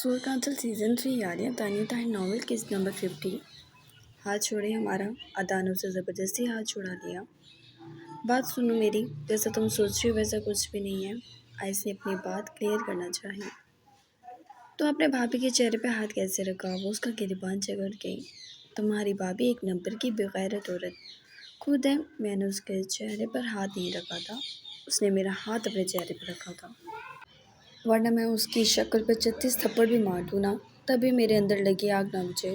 سور کانچل season 3 یاریاں Tania Tahir novel قسط number 50۔ ہاتھ چھوڑے ہمارا، ادا نے اسے زبردستی ہاتھ چھڑا لیا۔ بات سنو میری، جیسا تم سوچ رہی ہو ویسا کچھ بھی نہیں ہے۔ آئس نے اپنی بات کلیئر کرنا چاہی۔ تو اپنے بھابھی کے چہرے پہ ہاتھ کیسے رکھا؟ وہ اس کا گریبان جگڑ گئی۔ تمہاری بھابھی ایک نمبر کی بغیرت عورت خود ہے۔ میں نے اس کے چہرے پر ہاتھ نہیں رکھا تھا، اس نے میرا ہاتھ اپنے چہرے پہ رکھا تھا۔ ورنہ میں اس کی شکل پہ 36 تھپڑ بھی مار دوں نا، تبھی میرے اندر لگی آگ نہ بجھے۔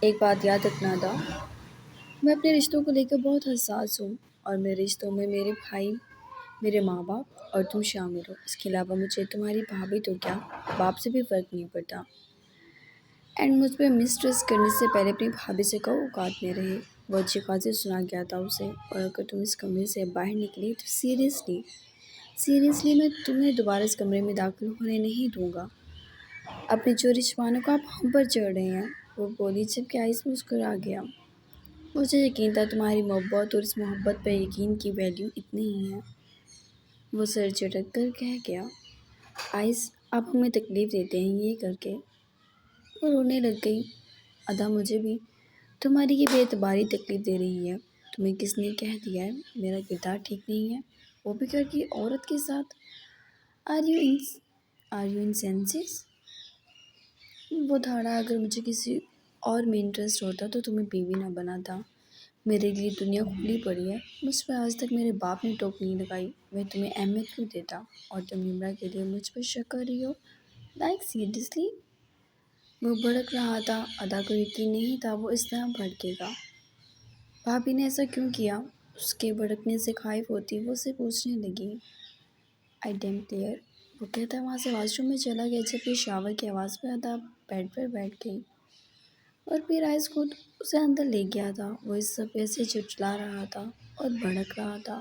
ایک بات یاد رکھنا ادا، میں اپنے رشتوں کو لے کر بہت حساس ہوں، اور میرے رشتوں میں میرے بھائی، میرے ماں باپ اور تم شامل ہو۔ اس کے علاوہ مجھے تمہاری بھابھی تو کیا، باپ سے بھی فرق نہیں پڑتا۔ اینڈ مجھ پہ مسٹریس کرنے سے پہلے اپنی بھابھی سے کہو اوقات میں رہے۔ وہ اچھی خاصی سنا گیا تھا اسے، اور اگر تم اس کمرے سے باہر نکلی تو سیریسلی میں تمہیں دوبارہ اس کمرے میں داخل ہونے نہیں دوں گا۔ اپنے چوری چھپانے کو آپ ہم پر چڑھ رہے ہیں، وہ بولی جبکہ آئس مسکرا گیا۔ مجھے یقین تھا تمہاری محبت اور اس محبت پر یقین کی ویلیو اتنی ہی ہے، وہ سر جھٹک کر کہہ گیا۔ آئس، آپ ہمیں تکلیف دیتے ہیں یہ کر کے۔ وہ رونے لگ گئی۔ ادا، مجھے بھی تمہاری یہ بے اعتباری تکلیف دے رہی ہے۔ تمہیں کس نے کہہ دیا ہے میرا کردار ٹھیک نہیں ہے، وہ بھی گھر کی عورت کے ساتھ؟ Are you in senses? وہ دھاڑا، اگر مجھے کسی اور میں انٹرسٹ ہوتا تو تمہیں بیوی نہ بناتا۔ میرے لیے دنیا کھلی پڑی ہے، مجھ پر آج تک میرے باپ نے ٹوک نہیں لگائی، میں تمہیں اہمیت کیوں دیتا؟ اور تم نمرہ کے لیے مجھ پر شک کر رہی ہو؟ Like seriously? وہ بھڑک رہا تھا۔ ادا کو یقین نہیں تھا وہ اس طرح بھڑکے گا۔ بھابھی نے ایسا کیوں کیا؟ اس کے بھڑکنے سے خائف ہوتی وہ اسے پوچھنے لگی۔ آئی ڈیم کلیئر، وہ کہتا وہاں سے واش روم میں چلا گیا جبکہ شاور کی آواز پہ ادا بیڈ پر بیٹھ گئی، اور پھر آئس خود اسے اندر لے گیا تھا۔ وہ اس سب ایسے جھٹلا رہا تھا اور بھڑک رہا تھا۔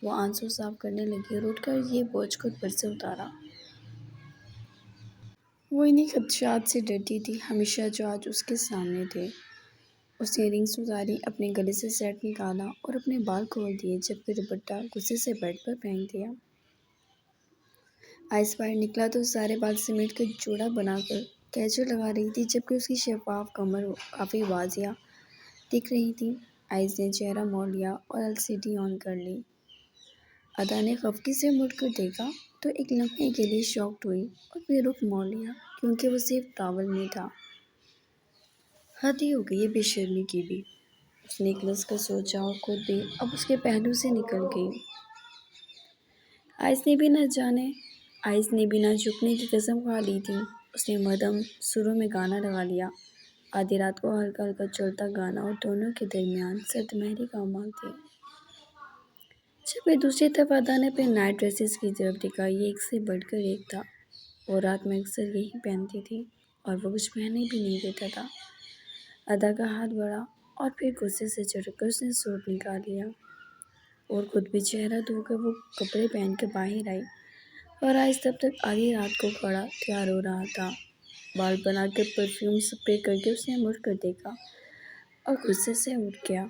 وہ آنسو صاف کرنے لگی اور اٹھ کر یہ بوجھ خود پر سے اتارا۔ وہ انہی خدشات سے ڈرتی تھی ہمیشہ جو آج اس کے سامنے تھے۔ اس نے رنگس اتاری، اپنے گلے سے سیٹ نکالا اور اپنے بال کھول دیے، جبکہ دوپٹہ غصے سے بیڈ پر پھینک دیا۔ آئس باہر نکلا تو سارے بال سمیٹ کر جوڑا بنا کر کیچر لگا رہی تھی، جبکہ اس کی شفاف کمر کافی واضح دکھ رہی تھی۔ آئس نے چہرہ موڑ لیا اور LCD آن کر لی۔ ادا نے خفگی سے مڑ کر دیکھا تو ایک لمحے کے لیے شاکڈ ہوئی اور پھر رخ موڑ لیا، کیونکہ وہ صرف ٹاول میں تھا۔ حد ہی ہو گئی ہے بے شرمی کی بھی، اس نے ایک لحظہ سوچا اور خود بھی اب اس کے پہلو سے نکل گئی۔ آئس نے بھی نہ جھکنے کی قسم کھا لی تھی۔ اس نے مدھم سروں میں گانا لگا لیا، آدھی رات کو ہلکا ہلکا چلتا گانا، اور دونوں کے درمیان سرد مہری کا ماحول تھی۔ جبکہ دوسری طرف ادا نے اپنے نائٹ ڈریسز کی طرف دیکھا، یہ ایک سے بڑھ کر ایک تھا۔ وہ رات میں اکثر یہی پہنتی تھی اور وہ کچھ پہننے بھی نہیں دیتا تھا۔ ادا کا ہاتھ بڑھا اور پھر غصے سے جھٹک کر اس نے سوٹ نکال لیا، اور خود بھی چہرہ دھو کر وہ کپڑے پہن کر باہر آئی، اور آئس تب تک آدھی رات کو کھڑا تیار ہو رہا تھا۔ بال بنا کر پرفیوم اسپرے کر کے اس نے مڑ کر دیکھا اور غصے سے اٹھ گیا۔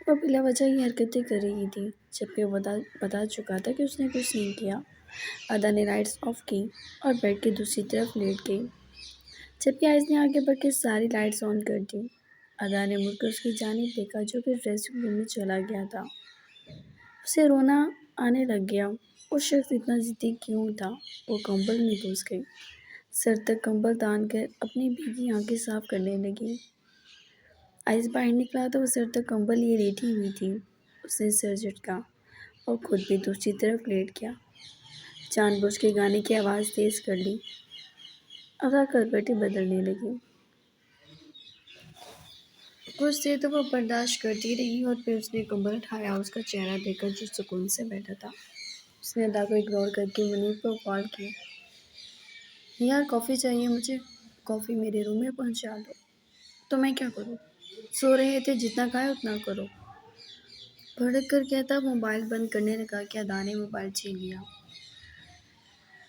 وہ بلا وجہ یہ حرکتیں کر رہی تھی، جبکہ وہ بتا چکا تھا کہ اس نے کچھ نہیں کیا۔ ادا نے لائٹس آف کی اور بیڈ کی دوسری طرف لیٹ گئی، جبکہ آئس نے آگے بڑھ کے ساری لائٹس آن کر دی۔ ادا نے مڑ کر اس کی جانب دیکھا جو کہ ڈریسنگ روم میں چلا گیا تھا۔ اسے رونا آنے لگ گیا۔ وہ شخص اتنا ضدی کیوں تھا؟ وہ کمبل میں گھس گئی، سر تک کمبل تان کر اپنی بھیگی آنکھیں صاف کرنے لگی۔ آئس باہر نکلا تو وہ سر تک کمبل لیے لیٹی ہوئی تھی۔ اس نے سر جھٹکا اور خود بھی دوسری طرف لیٹ گیا، جان بوجھ کے گانے کی آواز تیز کر لی۔ ادا کروٹیں بدلنے لگی۔ کچھ دیر تو وہ برداشت کرتی رہی، اور پھر اس نے کمبل اٹھایا اور اس کا چہرہ دیکھ کر جو سکون سے بیٹھا تھا، اس نے ادا کو اگنور کر کے منیر کو کال کی۔ یار کافی چاہیے مجھے، کافی میرے روم میں پہنچا دو۔ تو میں کیا کروں؟ سو رہے تھے، جتنا کھائے اتنا کرو، بھڑک کر کہتا۔ موبائل بند کرنے لگا کہ ادا نے موبائل چھین لیا۔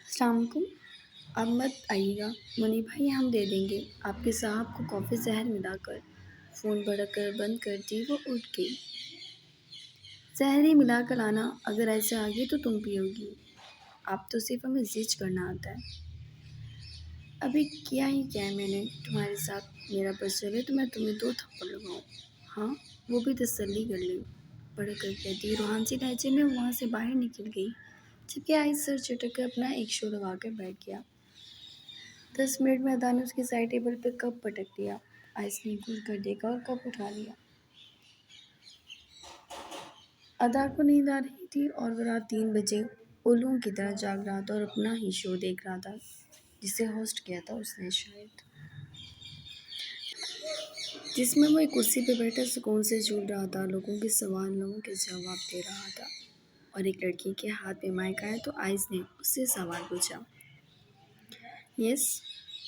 السلام علیکم، اب مت آئیے گا منی بھائی، ہم دے دیں گے آپ کے صاحب کو کافی زہر ملا کر۔ فون بھڑک کر بند کر دی وہ اٹھ گئی۔ زہر ہی ملا کر لانا، اگر ایسے آگے تو تم پیو گی، آپ تو صرف ہمیں زج کرنا آتا ہے۔ ابھی کیا ہی کیا ہے میں نے تمہارے ساتھ؟ میرا بس چلے تو میں تمہیں 2 تھپڑ لگاؤں؟ ہاں، وہ بھی تسلی کر لی پڑھ کر کہتی روحان سی لہجے میں وہاں سے باہر نکل گئی، جبکہ آئس سر چٹک کر اپنا ایک شو لگا کر بیٹھ گیا۔ 10 منٹ میں ادا نے اس کی سائڈ ٹیبل پہ کپ پٹک دیا۔ آئس نے گھور کر دیکھا اور کپ اٹھا لیا۔ ادا کو نیند آ رہی تھی اور وہ رات 3 بجے الوں کی طرح جاگ رہا تھا اور اپنا ہی شو دیکھ رہا تھا جسے ہوسٹ کیا تھا اس نے شاید، جس میں وہ ایک کرسی پہ بیٹھا سکون سے جھول رہا تھا، لوگوں کے سوالوں کے جواب دے رہا تھا اور ایک لڑکی کے ہاتھ میں مائک آیا تو آئس نے اس سے سوال پوچھا۔ Yes,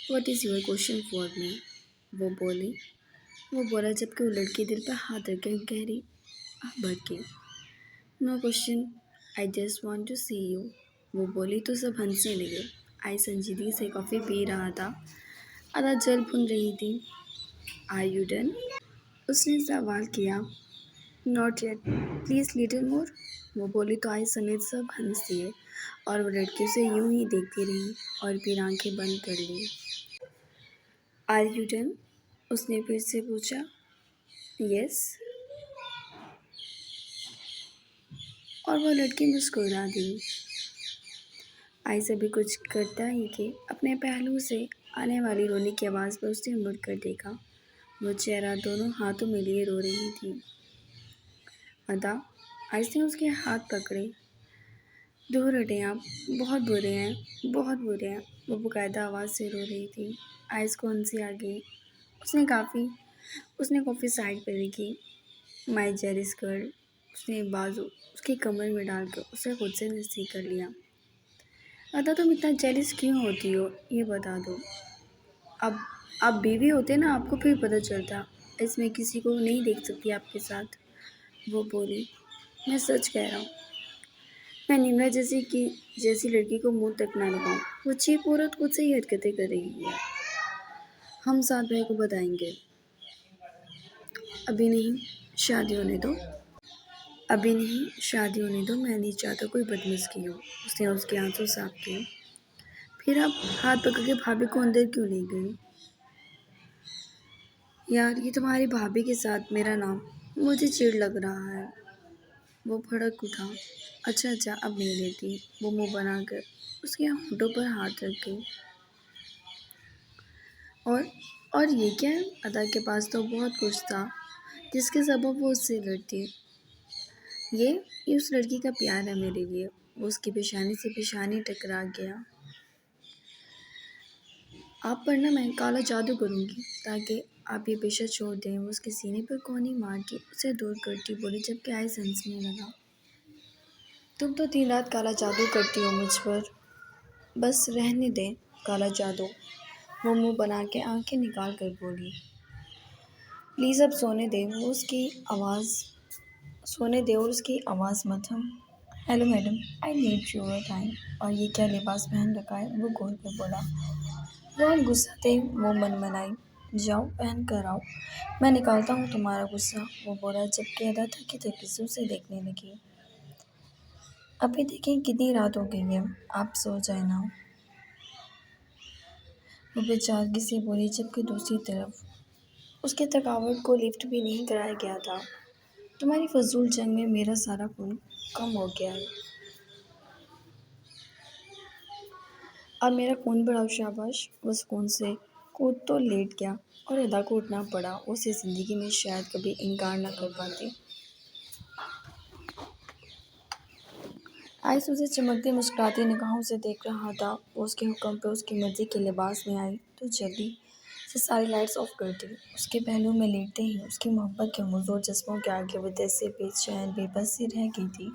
what is your question for me? وہ بولا جبکہ وہ لڑکی دل پر ہاتھ رکھ کر کہہ رہی بھڑکی، no question, I just want to see you. وہ بولی تو سب ہنسنے لگے۔ آئس سنجیدگی سے کافی پی رہا تھا، ادا جل بھن رہی تھی۔ Are you done? اس نے سوال کیا۔ Not yet, please little more. وہ بولی تو آئس سمیت سب ہنس دیے اور وہ لڑکی اسے یوں ہی دیکھتی رہی اور پھر آنکھیں بند کر لی۔ Are you done? اس نے پھر سے پوچھا۔ یس۔ اور وہ لڑکی مسکرا دی۔ آئس ابھی کچھ کرتا ہی کہ اپنے پہلو سے آنے والی رونے کی آواز پر اس نے مڑ کر دیکھا۔ وہ چہرہ دونوں ہاتھوں میں لیے رو رہی تھی۔ ادا، آئس نے اس کے ہاتھ پکڑے۔ دور ہٹیں آپ، بہت برے ہیں، بہت برے ہیں۔ وہ باقاعدہ آواز سے رو رہی تھی۔ آئس کو ہنسی آ گئی۔ اس نے کافی سائڈ پہ رکھی۔ مائی جیلس گرل۔ اس نے بازو اس کی کمر میں ڈال کر اسے خود سے نزدیک کر لیا۔ ادا، تم اتنا جیلس کیوں ہوتی ہو یہ بتا دو۔ اب آپ بیوی ہوتے نا، آپ کو پھر پتہ چلتا۔ اس میں کسی کو نہیں دیکھ سکتی آپ کے ساتھ۔ وہ بولی، میں سچ کہہ رہا ہوں۔ میں نمرا جیسی لڑکی کو منہ تک نہ لگاؤں۔ وہ چیپ عورت خود سے ہی حرکتیں کر رہی ہے۔ ہم ساتھ بھائی کو بتائیں گے۔ ابھی نہیں، شادی ہونے دو۔ ابھی نہیں، شادی ہونے دو، میں نہیں چاہتا کوئی بدمزگی ہو۔ اس نے اس کے آنسو صاف کیے۔ پھر آپ ہاتھ پکڑ کے بھابھی کو اندر کیوں لے گئے؟ یار، یہ تمہاری بھابھی کے ساتھ میرا نام، مجھے چڑ لگ رہا ہے۔ وہ بھڑک اٹھا۔ اچھا اب نہیں لیتی۔ وہ منہ بنا کر اس کے ہونٹوں پر ہاتھ رکھ گئی۔ اور یہ کیا ہے؟ ادا کے پاس تو بہت کچھ تھا جس کے سبب وہ اس سے لڑتی۔ یہ اس لڑکی کا پیار ہے میرے لیے۔ وہ اس کی پیشانی سے پیشانی ٹکرا گیا۔ آپ پر نہ میں کالا جادو کروں گی تاکہ آپ یہ پیشہ چھوڑ دیں۔ وہ اس کے سینے پر کونی مارتی اسے دور کرتی بولی جبکہ آئس ہنسنے لگا۔ تم تو دن رات کالا جادو کرتی ہو مجھ پر، بس رہنے دیں کالا جادو۔ وہ منہ بنا کے آنکھیں نکال کر بولی۔ پلیز اب سونے دیں اور اس کی آواز مت ہم۔ Hello madam, I need your time. اور یہ کیا لباس پہن رکھا ہے؟ وہ گول کر بولا۔ روحان غصہ تھے، وہ منائی۔ جاؤ پہن کر آؤ، میں نکالتا ہوں تمہارا غصہ، وہ بولا جبکہ ادا تھکی تھکی سے اسے دیکھنے لگی۔ ابھی دیکھیں کتنی رات ہو گئی ہے، آپ سو جائیں نا، وہ بےچارگی سے بولی جبکہ دوسری طرف اس کی تھکاوٹ کو لفٹ بھی نہیں کرایا گیا تھا۔ تمہاری فضول جنگ میں میرا سارا خون کم ہو گیا ہے۔ اب میرا خون بڑھاؤ شاباش۔ وہ سکون سے کود تو لیٹ گیا اور ادا کو اٹھنا پڑا۔ اسے زندگی میں شاید کبھی انکار نہ کر پاتی۔ آئس اسے چمکتی مسکراتی نگاہوں سے دیکھ رہا تھا۔ وہ اس کے حکم پہ اس کی مرضی کے لباس میں آئی تو جلدی سے ساری لائٹس آف کر دی۔ اس کے پہلو میں لیٹتے ہی اس کی محبت کے مزدور جذبوں کے آگے وہ جیسے بے چین بے بس سی رہ گئی تھی،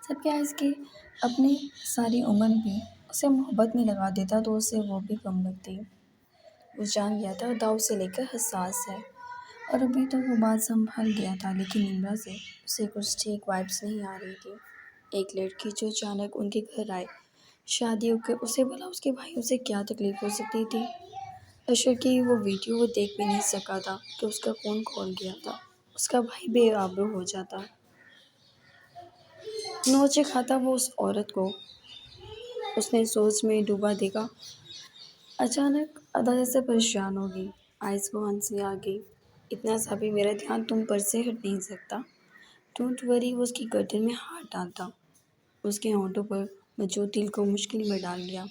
جبکہ آئس کی اپنی ساری عمر بھی اسے محبت میں لگا دیتا تو اسے وہ بھی کم لگتی۔ وہ جان گیا تھا ادا اسے لے کر حساس ہے اور ابھی تو وہ بات سنبھال گیا تھا، لیکن نمرا سے اسے کچھ ٹھیک وائبس نہیں آ رہی تھی۔ ایک لڑکی جو اچانک ان کے گھر آئے شادی ہو کے، اسے بھلا اس کے بھائیوں سے کیا تکلیف ہو سکتی تھی؟ اشر کی وہ ویڈیو وہ دیکھ بھی نہیں سکا تھا کہ اس کا خون کھول گیا تھا، اس کا بھائی بے آبرو ہو جاتا، نوچے کھاتا وہ اس عورت کو۔ اس نے سوچ میں ڈوبا دیکھا اچانک ادا جیسے پریشان ہو گئی، آئس کو ہنسی آ گئی۔ اتنا سا بھی میرا دھیان تم پر سے ہٹ نہیں سکتا؟ ڈونٹ وری، وہ اس کی گردن میں ہاتھ ڈالتا، اس کے ہونٹوں پر موجود دل کو مشکل میں ڈال دیا،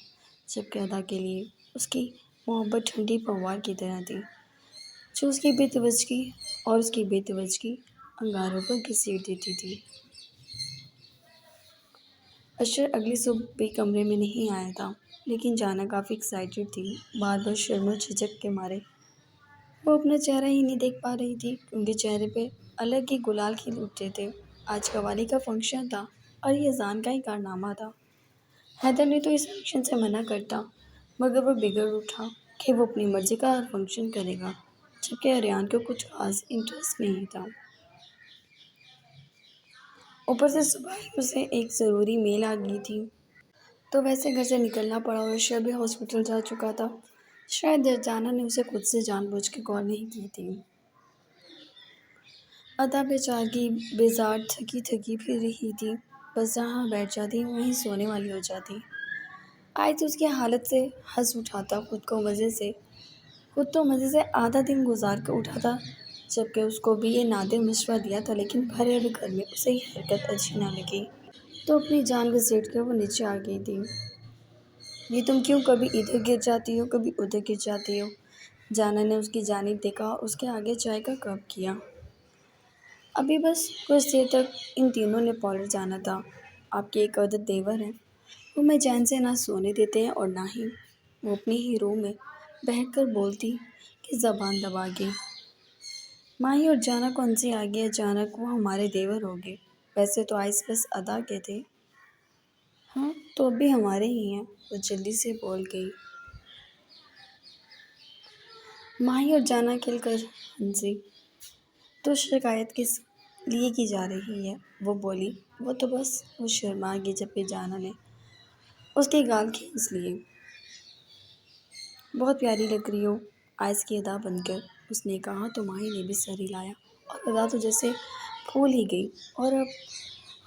جبکہ ادا کے لیے اس کی محبت ٹھنڈی پھوار کی طرح تھی جو اس کی بے توجہی انگاروں پر گھسیٹ دیتی تھی۔ اشر اگلی صبح بھی کمرے میں نہیں آیا تھا، لیکن جانا کافی ایکسائٹڈ تھی، بار بار شرم و جھجک کے مارے وہ اپنا چہرہ ہی نہیں دیکھ پا رہی تھی، کیونکہ چہرے پہ الگ ہی گلال کھل اٹھے تھے۔ آج قوالی کا فنکشن تھا اور یہ اذان کا ہی کارنامہ تھا۔ حیدر نے تو اس فنکشن سے منع کرتا، مگر وہ بگڑ اٹھا کہ وہ اپنی مرضی کا ہر فنکشن کرے گا، جبکہ ریان کو کچھ خاص انٹرسٹ نہیں تھا۔ اوپر سے صبح ہی اسے ایک ضروری میل آ گئی تھی، تو ویسے گھر سے نکلنا پڑا اور اشر بھی ہاسپٹل جا چکا تھا۔ شاید جانا نے اسے خود سے جان بوجھ کے کال نہیں کی تھی۔ ادا بیچارگی بیزار تھکی تھکی پھر رہی تھی، بس جہاں بیٹھ جاتی وہیں سونے والی ہو جاتی۔ آج تو اس کی حالت سے ہنس اٹھاتا، خود تو مزے سے آدھا دن گزار کر اٹھا تھا، جبکہ اس کو بھی یہ نادر مشورہ دیا تھا، لیکن بھرے ہوئے گھر میں اسے یہ حرکت اچھی نہ لگی، تو اپنی جان گھسیٹ کر وہ نیچے آ گئی تھی۔ یہ تم کیوں کبھی ادھر گر جاتی ہو کبھی ادھر گر جاتی ہو؟ جانا نے اس کی جانب دیکھا اور اس کے آگے چائے کا کپ کیا۔ ابھی بس کچھ دیر تک ان تینوں نے پارلر جانا تھا۔ آپ کے ایک عدد دیور ہیں، وہ میں چین سے نہ سونے دیتے ہیں اور نہ ہی وہ اپنے ہی روم میں بیٹھ کر بولتی کہ زبان دبا گئی۔ ماہی اور جانا کو ہنسی آ گئی، اچانک وہ ہمارے دیور ہو گئے، ویسے تو آئس بس ادا کے تھے۔ ہاں تو اب بھی ہمارے ہی ہیں، وہ جلدی سے بول گئی۔ ماہی اور جانا کھل کر ہنسی۔ تو شکایت کس لیے کی جا رہی ہے؟ وہ بولی۔ وہ شرما گئی، جبکہ جانا نے اس کے گال کھینچ لیے۔ بہت پیاری لگ رہی ہو، آئس کی ادا بن کر اس نے کہا، تو ماہی نے بھی سر ہلایا اور ادا تو جیسے پھول ہی گئی۔ اور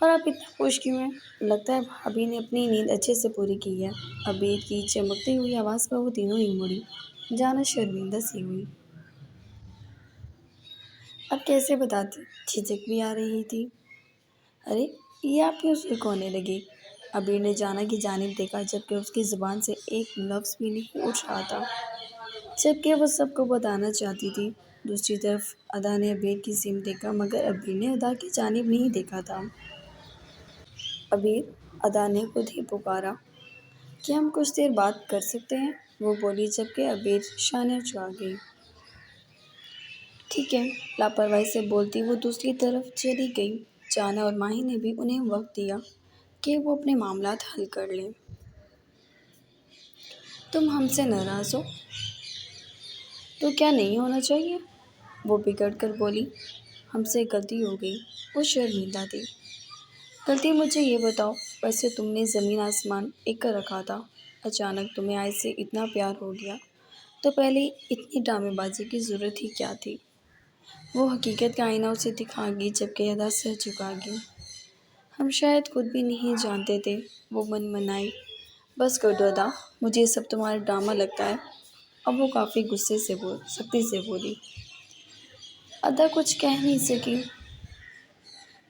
آپ اتنا خوش کیوں ہیں؟ لگتا ہے بھابھی نے اپنی نیند اچھے سے پوری کی ہے۔ عبید کی چمکتی ہوئی آواز پر وہ تینوں ہی مڑی۔ جانا شرمندہ سی ہوئی۔ اب کیسے بتاتی؟ جھجک بھی آ رہی تھی۔ ارے یہ آپ کیوں سرکھونے لگی؟ عبیر نے جانا کی جانب دیکھا، جبکہ اس کی زبان سے ایک لفظ بھی نہیں اٹھ رہا تھا، جبکہ وہ سب کو بتانا چاہتی تھی۔ دوسری طرف ادا نے عبیر کی سمت دیکھا، مگر عبیر نے ادا کی جانب نہیں دیکھا تھا۔ عبیر، ادا نے خود ہی پکارا، کیا ہم کچھ دیر بات کر سکتے ہیں؟ وہ بولی، جبکہ عبیر شانے چڑھا گئی۔ ٹھیک ہے، لاپرواہی سے بولتی وہ دوسری طرف چلی گئی۔ جانا اور ماہی نے بھی انہیں وقت دیا کہ وہ اپنے معاملات حل کر لیں۔ تم ہم سے ناراض ہو تو کیا نہیں ہونا چاہیے؟ وہ بگڑ کر بولی، ہم سے غلطی ہو گئی۔ وہ شرمندہ تھی۔ غلطی مجھے یہ بتاؤ، ویسے تم نے زمین آسمان ایک کر رکھا تھا، اچانک تمہیں آئس سے اتنا پیار ہو گیا، تو پہلے اتنی ڈرامے بازی کی ضرورت ہی کیا تھی؟ وہ حقیقت کا آئینہ اسے دکھا گئی، جبکہ ادا سر جھکا گئی۔ ہم شاید خود بھی نہیں جانتے تھے، وہ من منائی۔ بس کر دو ادا، مجھے یہ سب تمہارا ڈرامہ لگتا ہے۔ اب وہ کافی سختی سے بولی۔ ادا کچھ کہہ نہیں سکی۔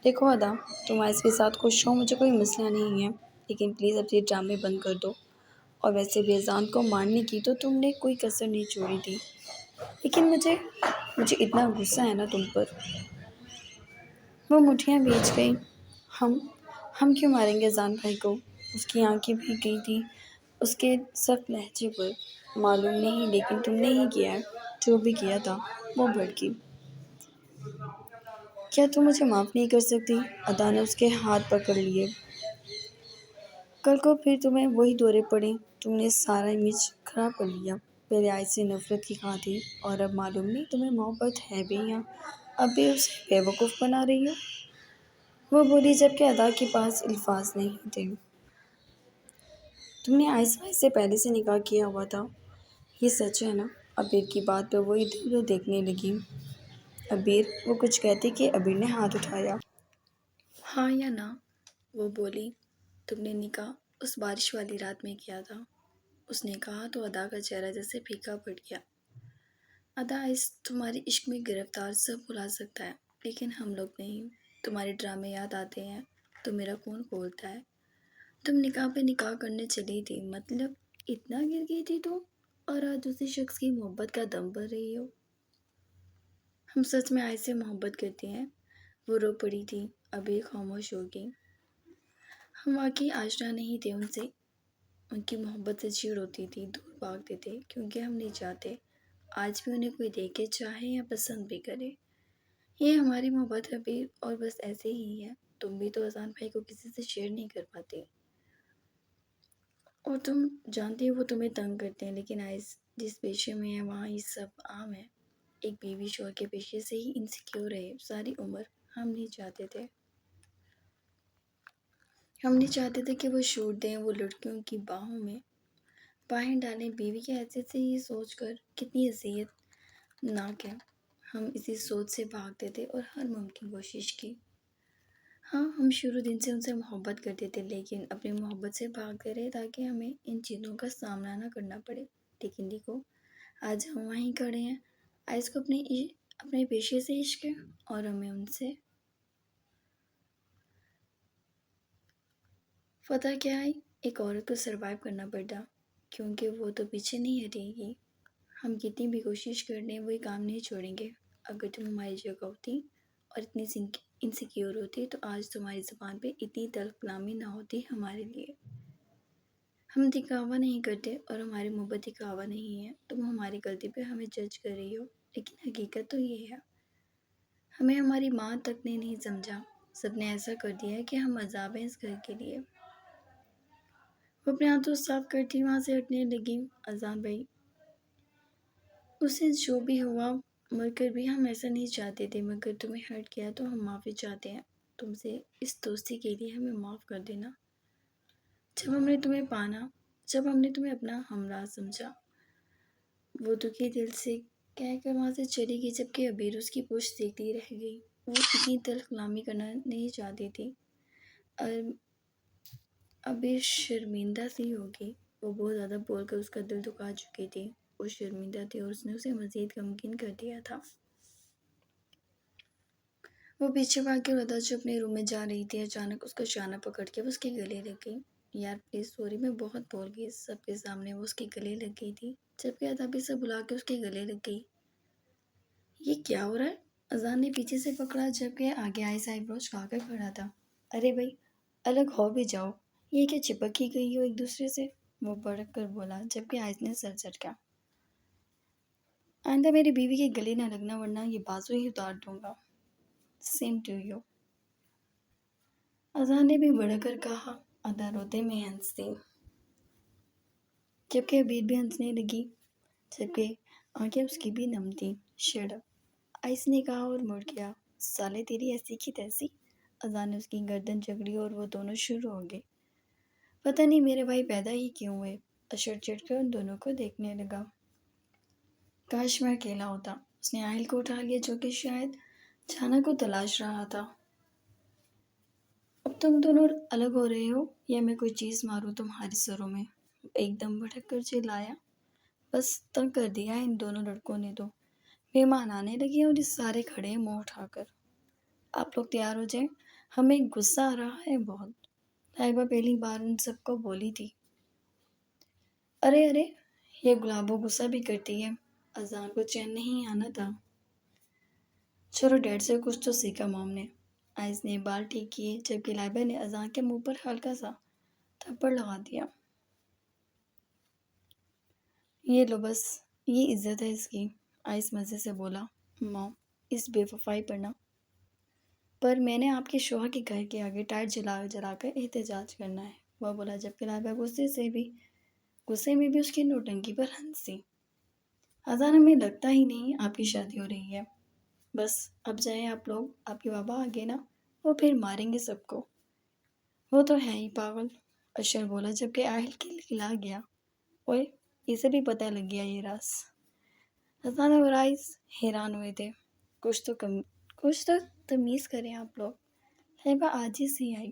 دیکھو ادا، تم آئس کے ساتھ خوش ہو، مجھے کوئی مسئلہ نہیں ہے، لیکن پلیز اب یہ ڈرامے بند کر دو۔ اور ویسے بھی اذان کو مارنے کی تو تم نے کوئی کسر نہیں چھوڑی تھی، لیکن مجھے اتنا غصہ ہے نا تم پر۔ وہ مٹھیاں بھیج گئی۔ ہم کیوں ماریں گے اذان بھائی کو؟ اس کی آنکھیں بھیگ گئی تھیں اس کے سخت لہجے پر۔ معلوم نہیں، لیکن تم نے ہی کیا ہے، جو بھی کیا تھا۔ وہ بھڑکی۔ کیا تم مجھے معاف نہیں کر سکتی؟ ادا نے اس کے ہاتھ پکڑ لیے۔ کل کو پھر تمہیں وہی دورے پڑے، تم نے سارا امیج خراب کر لیا۔ پہلے آئس سے نفرت کی خاطر، اور اب معلوم نہیں تمہیں محبت ہے بھی یا اب بھی اسے بیوقوف بنا رہی ہو۔ وہ بولی، جبکہ ادا کے پاس الفاظ نہیں تھے۔ تم نے آئس بھائی سے پہلے سے نکاح کیا ہوا تھا، یہ سچ ہے نا؟ عبیر کی بات پہ وہ ادھر ادھر دیکھنے لگی۔ عبیر، وہ کچھ کہتی کہ عبیر نے ہاتھ اٹھایا۔ ہاں یا نہ؟ وہ بولی، تم نے نکاح اس بارش والی رات میں کیا تھا، اس نے کہا تو ادا کا چہرہ جیسے پھیکا پڑ گیا۔ ادا، اس تمہارے عشق میں گرفتار سب بھلا سکتا ہے لیکن ہم لوگ نہیں۔ تمہارے ڈرامے یاد آتے ہیں تو میرا خون کھولتا ہے۔ تم نکاح پہ نکاح کرنے چلی تھی، مطلب اتنا گر گئی تھی تو، اور آج اسی شخص کی محبت کا دم بھر رہی ہو۔ ہم سچ میں آئے سے محبت کرتے ہیں۔ وہ رو پڑی تھی، ابھی خاموش ہو گئی۔ ہم واقعی آشنا نہیں تھے ان سے، ان کی محبت سے چڑ ہوتی تھی، دور بھاگتے تھے کیونکہ ہم نہیں چاہتے آج بھی انہیں کوئی دیکھے، چاہے یا پسند بھی کرے۔ یہ ہماری محبت ہے بھی، اور بس ایسے ہی ہے۔ تم بھی تو اذان بھائی کو کسی سے شیئر نہیں کر پاتے، اور تم جانتی ہو وہ تمہیں تنگ کرتے ہیں، لیکن آئس جس پیشے میں ہے وہاں یہ سب عام ہے۔ ایک بیوی شوہر کے پیشے سے ہی انسیکیور رہے ساری عمر۔ ہم نہیں چاہتے تھے، ہم نہیں چاہتے تھے کہ وہ چھوٹ دیں، وہ لڑکیوں کی باہوں میں باہیں ڈالیں۔ بیوی کی حیثیت سے یہ سوچ کر کتنی اذیت ناک ہے۔ ہم اسی سوچ سے بھاگتے تھے اور ہر ممکن کوشش کی۔ ہاں، ہم شروع دن سے ان سے محبت کرتے تھے، لیکن اپنی محبت سے بھاگتے رہے تاکہ ہمیں ان چیزوں کا سامنا نہ کرنا پڑے۔ لیکن دیکھو، آج ہم وہیں کھڑے ہیں۔ آئس کو اپنے پیشے سے عشق ہے اور ہمیں ان سے۔ فتح کیا ہے، ایک عورت کو سروائیو کرنا پڑتا، کیونکہ وہ تو پیچھے نہیں ہٹے گی۔ ہم کتنی بھی کوشش کر لیں وہی کام نہیں چھوڑیں گے۔ اگر تم ہماری جگہ ہوتی اور اتنی انسیکیور ہوتی تو آج تمہاری زبان پہ اتنی تلخ کلامی نہ ہوتی ہمارے لیے۔ ہم دکھاوا نہیں کرتے اور ہماری محبت دکھاوا نہیں ہے۔ تم ہماری غلطی پہ ہمیں جج کر رہی ہو، لیکن حقیقت تو یہ ہے، ہمیں ہماری ماں تک نے نہیں سمجھا۔ سب نے ایسا کر دیا ہے کہ ہم عذاب ہیں اس گھر کے لیے۔ وہ اپنے ہاتھوں صاف کرتی وہاں سے ہٹنے لگی۔ اذان بھائی، اسے جو بھی ہوا، مر کر بھی ہم ایسا نہیں چاہتے تھے، مگر تمہیں ہرٹ کیا تو ہم معافی چاہتے ہیں تم سے۔ اس دوستی کے لیے ہمیں معاف کر دینا۔ جب ہم نے تمہیں اپنا ہمراہ سمجھا۔ وہ دکھی دل سے کہہ کر وہاں سے چلی گئی، جبکہ عبیر اس کی پشت دیکھتی رہ گئی۔ وہ اتنی تلخ کلامی کرنا نہیں چاہتی تھی۔ عبیر شرمندہ سی ہوگی، وہ بہت زیادہ بول کر اس کا دل دکھا چکی تھی۔ وہ شرمندہ تھی اور اس نے اسے مزید غمگین کر دیا تھا۔ وہ پیچھے بھاگ کے ادا جو اپنے روم میں جا رہی تھی، اچانک اس کا شانہ پکڑ کے وہ اس کے گلے لگ گئی۔ یار پلیز سوری، میں بہت بول گئی۔ سب کے سامنے وہ اس کے گلے لگ گئی تھی، جبکہ ادا بھی سے بلا کے اس کے گلے لگ گئی۔ یہ کیا ہو رہا ہے؟ اذان نے پیچھے سے پکڑا، جبکہ آگے آئے آئی بروز کھا کر کھڑا تھا۔ ارے بھائی، الگ ہو بھی جاؤ، یہ کیا چپک ہی گئی ہو ایک دوسرے سے؟ وہ بڑک کر بولا، جبکہ آئس نے سر جھٹکا۔ آئندہ میری بیوی کے گلے نہ لگنا، ورنہ یہ بازو ہی اتار دوں گا۔ سیم ٹو یو، اذان نے بھی بڑھ کر کہا۔ ادا روتے میں ہنسی، جبکہ عبیر بھی ہنسنے لگی، جبکہ آنکھیں اس کی بھی نم تھیں۔ شٹ اپ، آئس نے کہا اور مڑ گیا۔ سالے تیری ایسی کی تیسی۔ اذان نے اس کی گردن جکڑی اور وہ دونوں شروع ہو گئے۔ پتہ نہیں میرے بھائی پیدا ہی کیوں ہوئے۔ اشر چڑھ کر ان دونوں کو دیکھنے لگا۔ کاش میں اکیلا ہوتا۔ اس نے آئل کو اٹھا لیا، جو کہ شاید جانا کو تلاش رہا تھا۔ اب تم دونوں الگ ہو رہے ہو یا میں کوئی چیز ماروں تمہارے سروں میں؟ ایک دم بھڑک کر چلایا۔ بس تنگ کر دیا ان دونوں لڑکوں نے تو۔ مہمان آنے لگے اور یہ سارے کھڑے ہیں منہ اٹھا کر۔ آپ لوگ تیار ہو جائیں، ہمیں غصہ آ رہا ہے بہت۔ طیبہ پہلی بار ان سب کو بولی تھی۔ ارے ارے، یہ گلابو غصہ بھی کرتی ہے۔ اذان کو چین نہیں آنا تھا۔ چلو ڈیڈ سے کچھ تو سیکھا موم نے۔ آئس نے بال ٹھیک کیے، جبکہ لائبہ نے اذان کے منہ پر ہلکا سا تھپڑ لگا دیا۔ یہ لو بس، یہ عزت ہے اس کی۔ آئس مزے سے بولا۔ موم، اس بے وفائی پر میں نے آپ کے شوہر کے گھر کے آگے ٹائر جلا جلا کر احتجاج کرنا ہے، وہ بولا، جبکہ لائبہ غصے میں بھی اس کی نوٹنکی پر ہنسی۔ اذان، ہمیں لگتا ہی نہیں آپ کی شادی ہو رہی ہے۔ بس اب جائیں آپ لوگ، آپ کے بابا آگے نا، وہ پھر ماریں گے سب کو۔ وہ تو ہے ہی پاگل، اشر بولا، جبکہ آہل کھلا گیا۔ اوئے، اسے بھی پتہ لگ گیا یہ راز۔ اذان اور آئس حیران ہوئے تھے۔ کچھ تو تمیز کریں آپ لوگ۔ لائبہ آج ہی سی آئی۔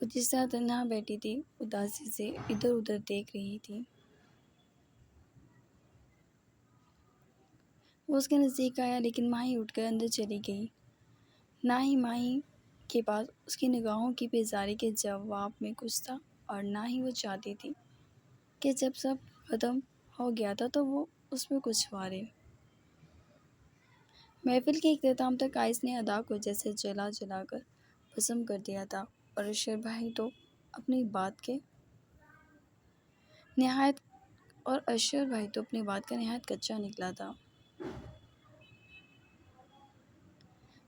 وہ جس طرح تنہا بیٹھی تھی اداسی سے ادھر ادھر دیکھ رہی تھی۔ وہ اس کے نزدیک آیا لیکن ماہی اٹھ کر اندر چلی گئی۔ نہ ہی ماہی کے پاس اس کی نگاہوں کی بیزاری کے جواب میں کچھ تھا اور نہ ہی وہ چاہتی تھی کہ جب سب ختم ہو گیا تھا تو وہ اس میں کچھ وارے۔ محفل کے اختتام تک آئس نے ادا کو جیسے جلا جلا کر بھسم کر دیا تھا اور اشر بھائی تو اپنی بات کا نہایت کچا نکلا تھا۔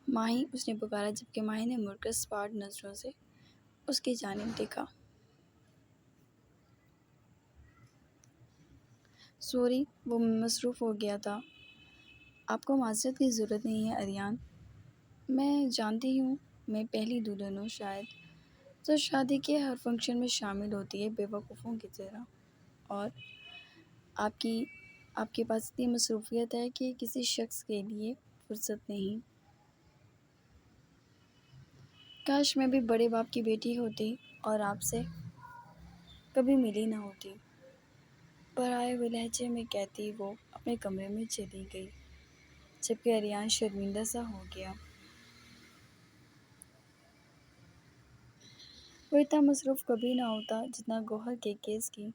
ماہی، اس نے پکارا جبکہ ماہی نے مڑ کر سپاٹ نظروں سے اس کی جانب دیکھا۔ سوری، وہ مصروف ہو گیا تھا۔ آپ کو معذرت کی ضرورت نہیں ہے اریان۔ میں جانتی ہوں میں پہلی دلہن ہوں شاید، جو شادی کے ہر فنکشن میں شامل ہوتی ہے بے وقوفوں کی طرح، اور آپ کے پاس اتنی مصروفیت ہے کہ کسی شخص کے لیے فرصت نہیں۔ کاش میں بھی بڑے باپ کی بیٹی ہوتی اور آپ سے کبھی ملی نہ ہوتی، پر آئے ہوئے لہجے میں کہتی وہ اپنے کمرے میں چلی گئی، جبکہ اریان شرمندہ سا ہو گیا۔ وہ اتنا مصروف کبھی نہ ہوتا جتنا گوہر کے کیس کی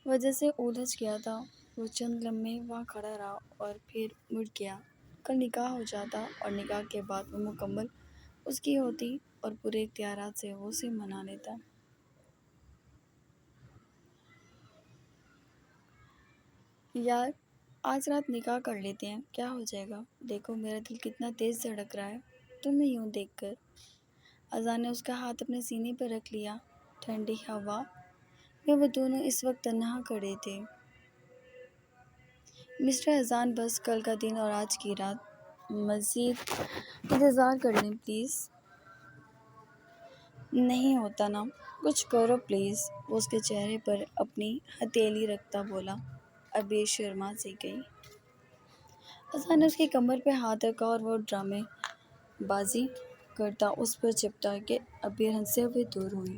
وجہ سے الجھ گیا تھا۔ وہ چند لمحے وہاں کھڑا رہا اور پھر مڑ گیا۔ کل نکاح ہو جاتا اور نکاح کے بعد وہ مکمل اس کی ہوتی اور پورے اختیارات سے وہ اسے منا لیتا۔ یار، آج رات نکاح کر لیتے ہیں، کیا ہو جائے گا؟ دیکھو میرا دل کتنا تیز دھڑک رہا ہے تمہیں یوں دیکھ کر۔ اذان نے اس کا ہاتھ اپنے سینے پر رکھ لیا۔ ٹھنڈی ہوا میں وہ دونوں اس وقت تنہا کھڑے تھے۔ مسٹر اذان، بس کل کا دن اور آج کی رات مزید انتظار کر لیں پلیز۔ نہیں ہوتا نا، کچھ کرو پلیز، وہ اس کے چہرے پر اپنی ہتھیلی رکھتا بولا۔ ابیر شرما سی گئی۔ اذان نے اس کی کمر پہ ہاتھ رکھا اور وہ ڈرامے بازی کرتا اس پر چپتا کہ ابیر ہنستے ہوئے دور ہوئی۔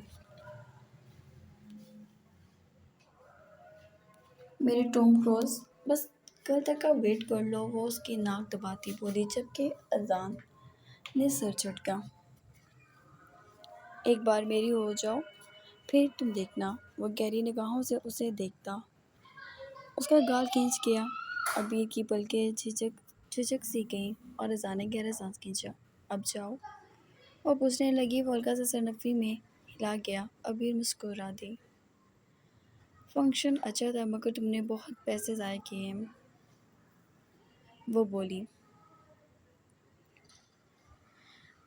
میری ٹام کروز، بس کل تک کا ویٹ کر لو، وہ اس کی ناک دباتی بولی، جبکہ اذان نے سر جھٹکا۔ ایک بار میری ہو جاؤ پھر تم دیکھنا۔ وہ گہری نگاہوں سے اسے دیکھتا، اس کا گال کھینچ گیا۔ ابیر کی پلکیں جھجک سی گئیں اور اذان نے گہرا سانس کھینچا۔ اب جاؤ، وہ پوچھنے لگی۔ وہ ہلکا سا سر نفی میں ہلا گیا۔ ابیر مسکرا دی۔ فنکشن اچھا تھا مگر تم نے بہت پیسے ضائع کیے ہیں، وہ بولی۔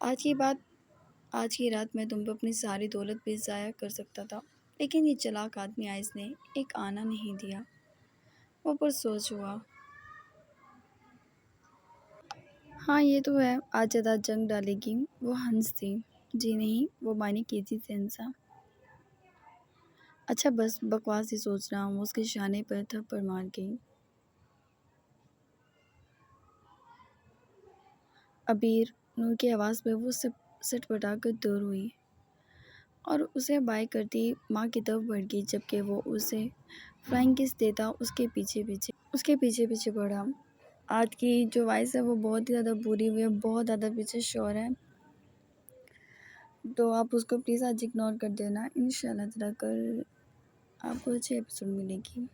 آج کی رات میں تم پہ اپنی ساری دولت بھی ضائع کر سکتا تھا، لیکن یہ چلاک آدمی آئس نے ایک آنا نہیں دیا۔ وہ پرسوچ ہوا۔ ہاں یہ تو ہے، آج ادا جنگ ڈالے گی۔ وہ ہنس دی۔ جی نہیں، وہ معنی کیجی سے ہنسا۔ اچھا بس بکواس ہی سوچ رہا ہوں، وہ اس کے شانے پر تھپڑ مار گئی۔ ابیر نور کی آواز پہ وہ سٹ پٹا کر دور ہوئی اور اسے بائے کرتی ماں کی طرف بڑھ گئی، جبکہ وہ اسے فلائنگ کس دیتا اس کے پیچھے پیچھے بڑھا۔ آج کی جو وائس ہے وہ بہت ہی زیادہ بری ہوئی ہے، بہت زیادہ پیچھے شور ہے، تو آپ اس کو پلیز آج اگنور کر دینا۔ انشاءاللہ تعالیٰ کل آپ کو اچھے ایپیسوڈ ملے گی۔